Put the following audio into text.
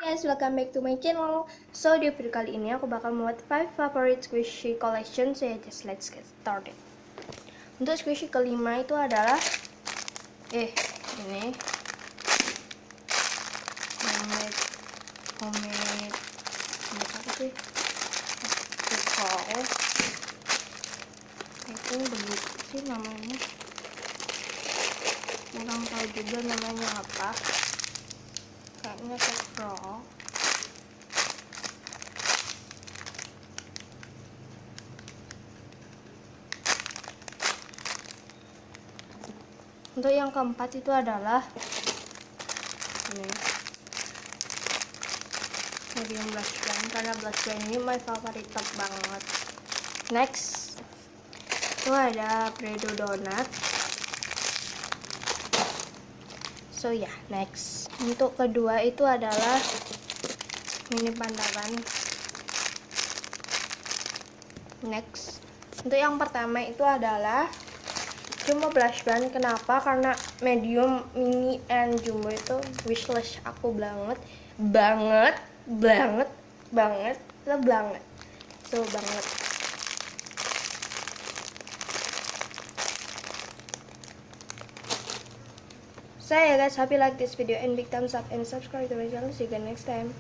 Guys, welcome back to my channel. So di video kali ini aku bakal membuat 5 favorite squishy collection. So ya, just let's get started. Untuk squishy kelima itu adalah ini homemade apa sih? Itu begitu sih namanya. Kurang tahu juga namanya apa. Kayaknya kekro. Untuk yang keempat itu adalah ini medium blush pen, karena blush pen ini my favorite top banget. Next itu ada Play-Doh donat. So ya, next untuk kedua itu adalah mini pandaran. Next untuk yang pertama itu adalah Jumbo blush pen. Kenapa? Karena medium, mini, and jumbo itu wishlist aku banget. So banget. So yeah guys, hope you like this video and big thumbs up and subscribe to my channel. See you again next time.